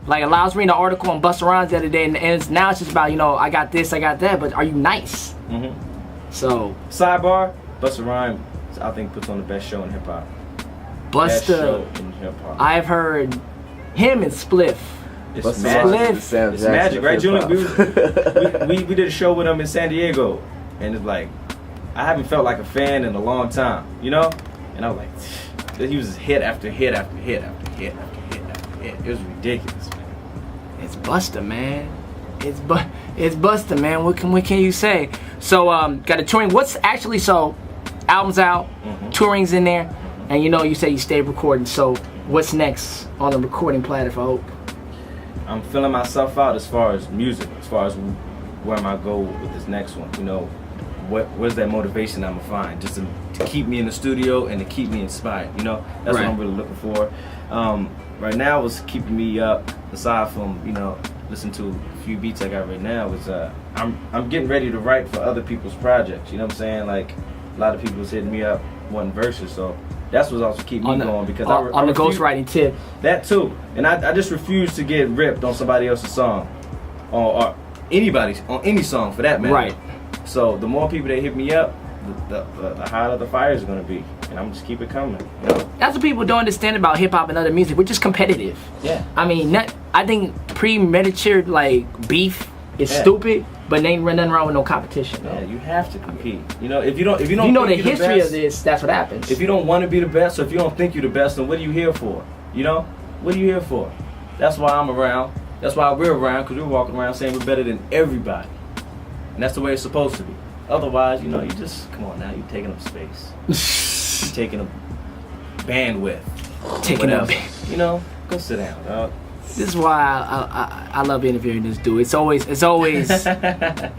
Like, I was reading an article on Busta Rhymes the other day, and now it's just about, you know, I got this, I got that, but are you nice? So sidebar, Busta Rhymes, I think, puts on the best show in hip hop. Busta, I've heard him and Spliff. It's magic, right, Julian? We did a show with him in San Diego, and it's like, I haven't felt like a fan in a long time, you know? And I was like, he was hit after hit after hit after hit after hit after hit. It was ridiculous, man. It's Busta, man. It's Busta, man. What can you say? So, got a touring. What's actually, so, album's out, touring's in there, and you know, you say you stay recording. So, what's next on the recording platter for H.O.P.E? I'm filling myself out as far as music, as far as where am I go with this next one. You know, where's that motivation I'm gonna find just to keep me in the studio and to keep me inspired. You know, that's what I'm really looking for. Right now, what's keeping me up, aside from, you know, listen to a few beats I got right now, is I'm getting ready to write for other people's projects. You know what I'm saying? Like, a lot of people was hitting me up wanting verses, so that's what's also keeping me going, because on the ghostwriting tip. That too, and I just refuse to get ripped on somebody else's song, or anybody's, on any song for that matter. Right. So the more people that hit me up, the hotter the fire is gonna be, and I'm just keep it coming. You know? That's what people don't understand about hip hop and other music. We're just competitive. Yeah. I mean, I think premeditated like beef is stupid, but ain't nothing wrong with no competition. Yeah, you have to compete. You know, if you know the history of this, that's what happens. If you don't want to be the best, or if you don't think you're the best, then what are you here for? You know, what are you here for? That's why I'm around. That's why we're around, because we're walking around saying we're better than everybody, and that's the way it's supposed to be. Otherwise, you know, you just, come on now, you're taking up space. You're taking up bandwidth. Taking up, you know, go sit down, dog. This is why I love interviewing this dude. It's always a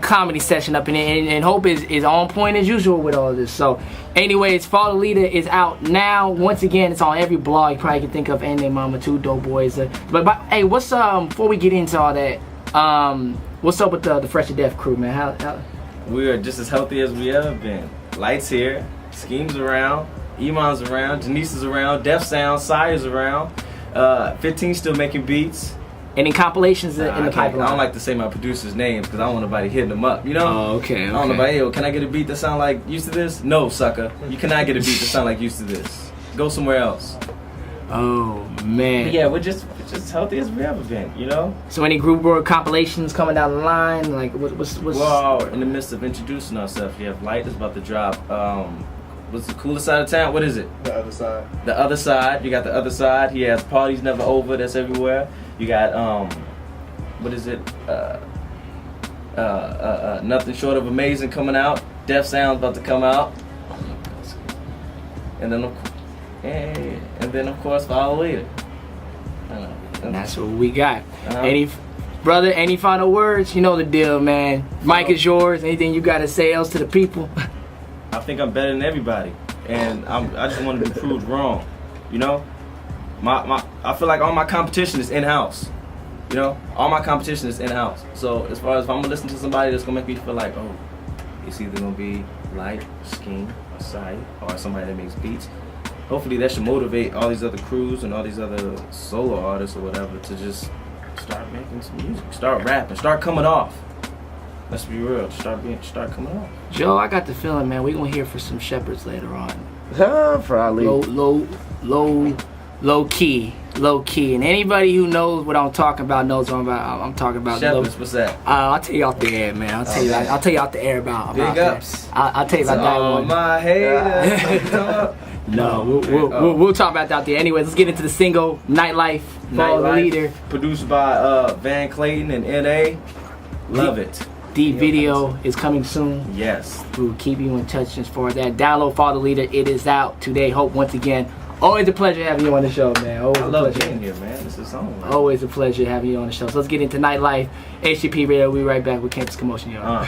comedy session up in there, and H.O.P.E is on point as usual with all this. So, anyways, Follow the Leader is out now. Once again, it's on every blog you probably can think of. And their mama too, Dope Boys. But hey, what's before we get into all that? What's up with the Fresh to Death crew, man? How? We are just as healthy as we ever been. Lights here, Scheme's around, Iman's around, Janice is around, Def Sound, Sire's around, 15 still making beats. Any compilations in the pipeline? I don't like to say my producers' names because I don't want nobody hitting them up, you know? Oh, okay. I don't know about, yo, can I get a beat that sound like used to this? No, sucker. You cannot get a beat that sound like used to this. Go somewhere else. Oh, man. But yeah, we're just as healthy as we ever been, you know? So any group work compilations coming down the line? Like, what's... Well, in the midst of introducing ourselves, we have Light that's about to drop. What's the coolest side of town? What is it? The Other Side. The Other Side. You got The Other Side. He has Parties Never Over. That's everywhere. You got, what is it? Nothing Short of Amazing coming out. Def Sound's about to come out. And then, of course, Follow the Leader. And that's what we got. Any final words? You know the deal, man. Mic is yours. Anything you got to say else to the people? I think I'm better than everybody, and I just want to be proved wrong. You know, I feel like all my competition is in-house. You know, all my competition is in-house. So as far as if I'm gonna listen to somebody that's gonna make me feel like, oh, it's either gonna be Light, Scheme, or Sight, or somebody that makes beats. Hopefully that should motivate all these other crews and all these other solo artists or whatever to just start making some music, start rapping, start coming off. Let's be real, start coming off. Joe, I got the feeling, man, we're gonna hear for some Shepherds later on. Probably. Low key. And anybody who knows what I'm talking about knows what I'm talking about. Shepherds, what's that? I'll tell you off the air, man. I'll tell you off the air about Big ups. I'll tell you about that one. My haters. No, we'll talk about that out there. Anyways, let's get into the single Nightlife. Follow the Leader. Produced by Van Clayton and N.A. Love it. The video is coming soon. Yes. We'll keep you in touch as far as that. Download Follow the Leader. It is out today. H.O.P.E once again. Always a pleasure having you on the show, man. Always I love being here, man. This is something. Always a pleasure having you on the show. So let's get into Nightlife. H.O.P.E Radio. We'll be right back with Campus Commotion, y'all.